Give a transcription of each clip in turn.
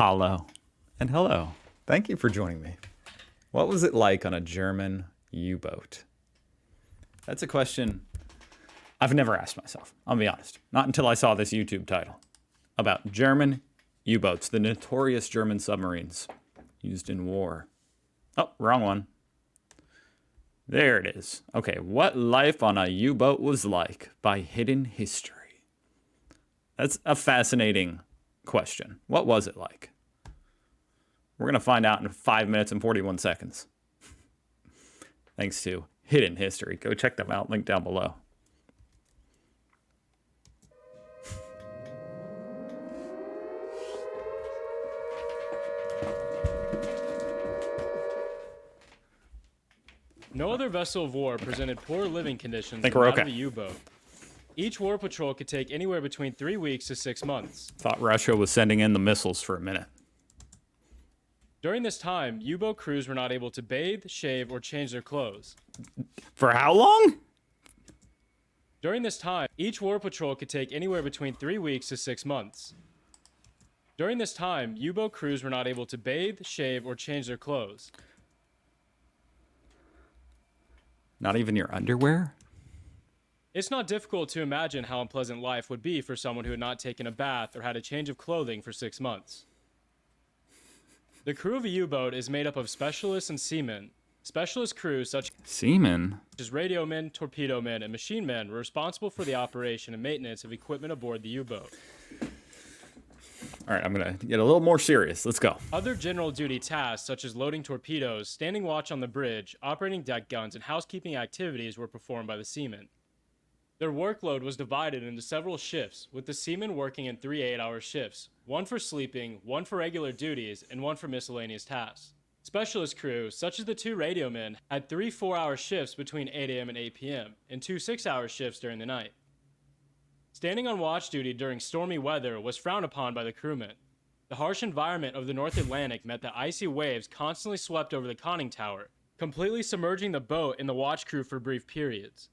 Mahalo and hello. Thank you for joining me. What was it like on a German U-boat? That's a question I've never asked myself, I'll be honest. Not until I saw this YouTube title about German U-boats, the notorious German submarines used in war. Oh, wrong one. There it is. Okay, what life on a U-boat was like by hidden history. That's a fascinating question. What was it like? We're going to find out in 5 minutes and 41 seconds. Thanks to Hidden History. Go check them out. Link down below. No other vessel of war presented poorer living conditions Think than we're that okay. of a U-boat. Each war patrol could take anywhere between 3 weeks to 6 months. Thought Russia was sending in the missiles for a minute. During this time, U-boat crews were not able to bathe, shave, or change their clothes. For how long? During this time, each war patrol could take anywhere between 3 weeks to 6 months. During this time, U-boat crews were not able to bathe, shave, or change their clothes. Not even your underwear? It's not difficult to imagine how unpleasant life would be for someone who had not taken a bath or had a change of clothing for 6 months. The crew of a U-boat is made up of specialists and seamen. Specialist crews such Seamen? as radio men, torpedo men, and machine men were responsible for the operation and maintenance of equipment aboard the U-boat. All right, I'm going to get a little more serious. Let's go. Other general duty tasks such as loading torpedoes, standing watch on the bridge, operating deck guns, and housekeeping activities were performed by the seamen. Their workload was divided into several shifts, with the seamen working in 3 8-hour shifts, one for sleeping, one for regular duties, and one for miscellaneous tasks. Specialist crews, such as the 2 radio men, had 3 4-hour shifts between 8 a.m. and 8 p.m., and 2 6-hour shifts during the night. Standing on watch duty during stormy weather was frowned upon by the crewmen. The harsh environment of the North Atlantic meant that icy waves constantly swept over the conning tower, completely submerging the boat and the watch crew for brief periods.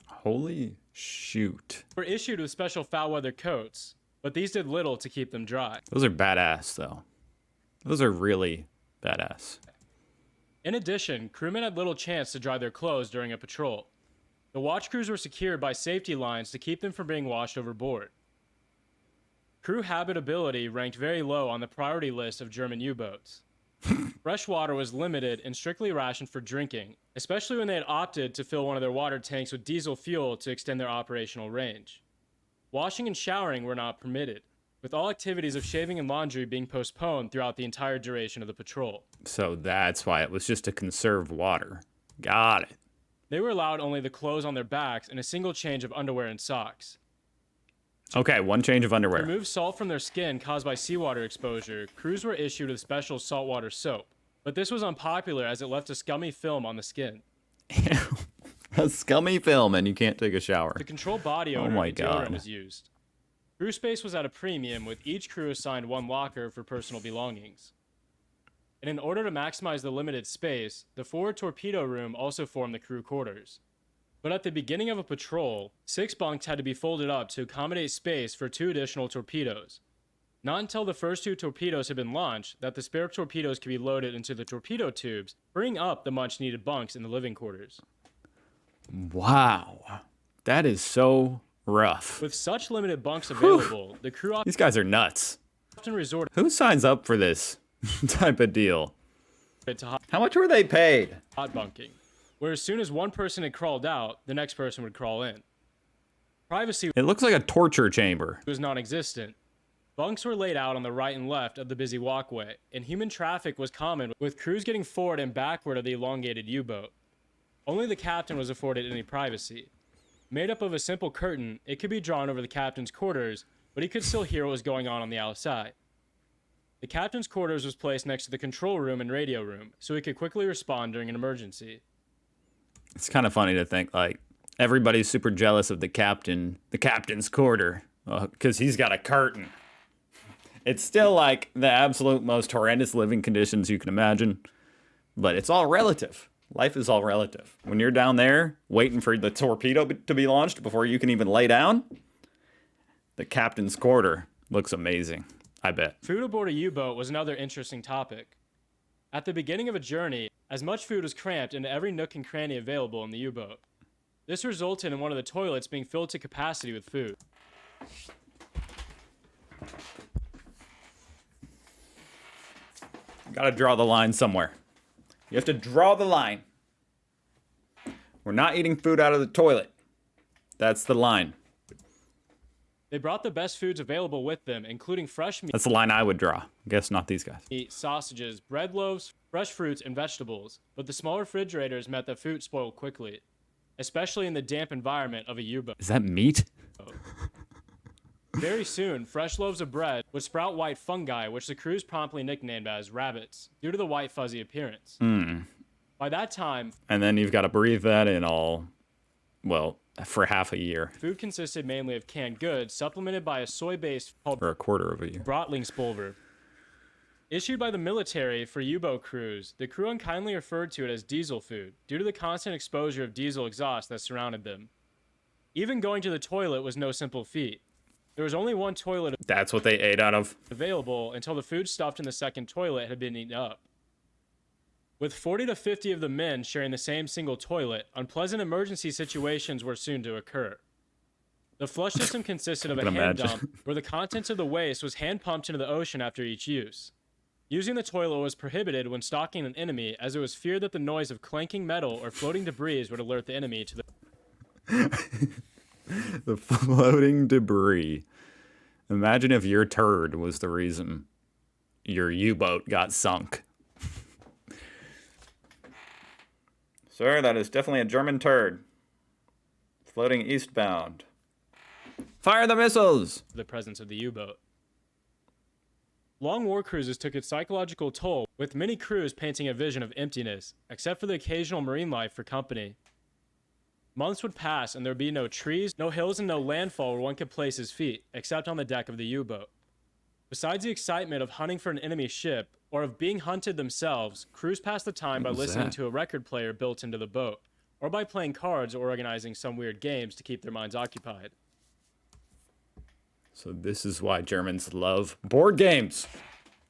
Holy shoot. Were issued with special foul weather coats, but these did little to keep them dry. Those are badass, though. Those are really badass. In addition, crewmen had little chance to dry their clothes during a patrol. The watch crews were secured by safety lines to keep them from being washed overboard. Crew habitability ranked very low on the priority list of German U-boats. Fresh water was limited and strictly rationed for drinking, especially when they had opted to fill one of their water tanks with diesel fuel to extend their operational range. Washing and showering were not permitted, with all activities of shaving and laundry being postponed throughout the entire duration of the patrol. So that's why it was just to conserve water. Got it. They were allowed only the clothes on their backs and a single change of underwear and socks. Okay, one change of To underwear. remove salt from their skin caused by seawater exposure, crews were issued with special saltwater soap, but this was unpopular as it left a scummy film on the skin. A scummy film and you can't take a shower. To control body odor, my a deodorant God. was used. Crew space was at a premium, with each crew assigned one locker for personal belongings. And in order to maximize the limited space, the forward torpedo room also formed the crew quarters. But at the beginning of a patrol, 6 bunks had to be folded up to accommodate space for 2 additional torpedoes. Not until the first 2 torpedoes had been launched that the spare torpedoes could be loaded into the torpedo tubes, freeing up the much needed bunks in the living quarters. Wow. That is so rough. With such limited bunks available, the crew These guys are nuts. often resorted Who signs up for this type of deal? to How much were they paid? hot bunking, where as soon as one person had crawled out, the next person would crawl in. Privacy It looks like a torture chamber. was non-existent. Bunks were laid out on the right and left of the busy walkway, and human traffic was common, with crews getting forward and backward of the elongated U-boat. Only the captain was afforded any privacy. Made up of a simple curtain, it could be drawn over the captain's quarters, but he could still hear what was going on the outside. The captain's quarters was placed next to the control room and radio room, so he could quickly respond during an emergency. It's kind of funny to think, like, everybody's super jealous of the captain's quarter, because he's got a curtain. It's still, like, the absolute most horrendous living conditions you can imagine, but it's all relative. Life is all relative. When you're down there waiting for the torpedo to be launched before you can even lay down, the captain's quarter looks amazing. I bet. Food aboard a U-boat was another interesting topic. At the beginning of a journey, as much food was cramped into every nook and cranny available in the U-boat. This resulted in one of the toilets being filled to capacity with food. Gotta draw the line somewhere. You have to draw the line. We're not eating food out of the toilet. That's the line. They brought the best foods available with them, including fresh meat. That's the line I would draw. Guess not these guys. Sausages, bread loaves, fresh fruits, and vegetables, but the small refrigerators meant that food spoiled quickly, especially in the damp environment of a U-boat. Is that meat? Very soon, fresh loaves of bread would sprout white fungi, which the crews promptly nicknamed as rabbits, due to the white fuzzy appearance. By that time, and then you've got to breathe that in all, well, for half a year. Food consisted mainly of canned goods, supplemented by a soy-based called for a quarter of a year. Brotlingspulver. Issued by the military for U-boat crews, the crew unkindly referred to it as diesel food, due to the constant exposure of diesel exhaust that surrounded them. Even going to the toilet was no simple feat. There was only one toilet That's what they ate out of. available until the food stuffed in the second toilet had been eaten up. With 40 to 50 of the men sharing the same single toilet, unpleasant emergency situations were soon to occur. The flush system consisted of a hand dump where the contents of the waste was hand pumped into the ocean after each use. Using the toilet was prohibited when stalking an enemy, as it was feared that the noise of clanking metal or floating debris would alert the enemy to the... The floating debris. Imagine if your turd was the reason your U-boat got sunk. Sir, that is definitely a German turd. Floating eastbound. Fire the missiles! The presence of the U-boat. Long war cruises took its psychological toll, with many crews painting a vision of emptiness, except for the occasional marine life for company. Months would pass and there would be no trees, no hills, and no landfall where one could place his feet, except on the deck of the U-boat. Besides the excitement of hunting for an enemy ship, or of being hunted themselves, crews passed the time by listening to a record player built into the boat, or by playing cards or organizing some weird games to keep their minds occupied. So this is why Germans love board games.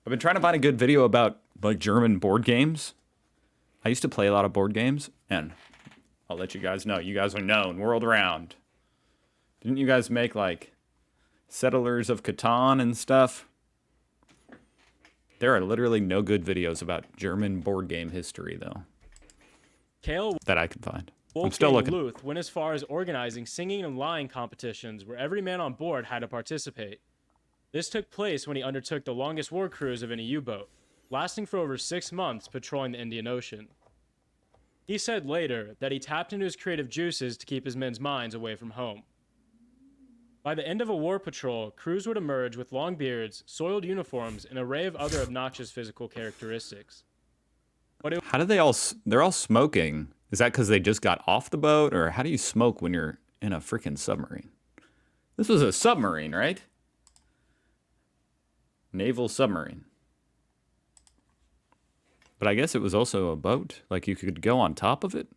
I've been trying to find a good video about like German board games. I used to play a lot of board games, and I'll let you guys know. You guys are known world around. Didn't you guys make like Settlers of Catan and stuff? There are literally no good videos about German board game history, though, Kale that I can find. I'm Wolfgang still looking. Luth went as far as organizing singing and lying competitions where every man on board had to participate. This took place when he undertook the longest war cruise of any U-boat, lasting for over 6 months patrolling the Indian Ocean. He said later that he tapped into his creative juices to keep his men's minds away from home. By the end of a war patrol, crews would emerge with long beards, soiled uniforms, and an array of other obnoxious physical characteristics. How do they're all smoking? Is that because they just got off the boat? Or how do you smoke when you're in a freaking submarine? This was a submarine, right? Naval submarine. But I guess it was also a boat. Like you could go on top of it.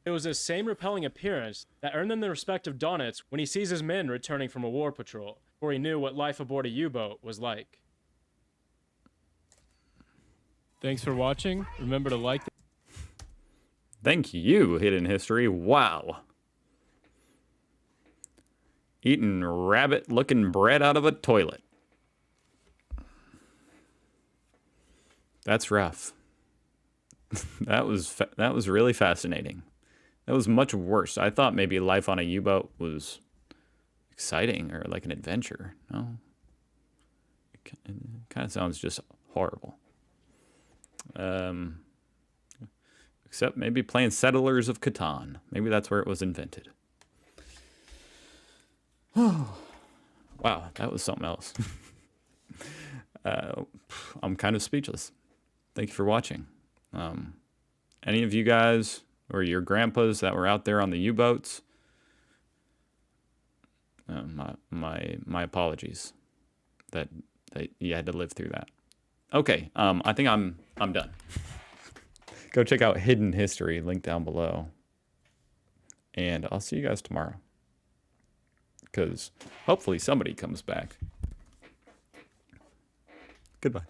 It was this same repelling appearance that earned them the respect of Donitz when he sees his men returning from a war patrol, for he knew what life aboard a U-boat was like. Thanks for watching. Remember to like. Thank you, Hidden History. Wow. Eating rabbit-looking bread out of a toilet. That's rough. That was really fascinating. That was much worse. I thought maybe life on a U-boat was exciting or like an adventure. No. It kind of sounds just horrible. Except maybe playing Settlers of Catan. Maybe that's where it was invented. Wow, that was something else. I'm kind of speechless. Thank you for watching. Any of you guys or your grandpas that were out there on the U-boats, my apologies that you had to live through that. Okay, I think I'm done. Go check out Hidden History, link down below. And I'll see you guys tomorrow. Because hopefully somebody comes back. Goodbye.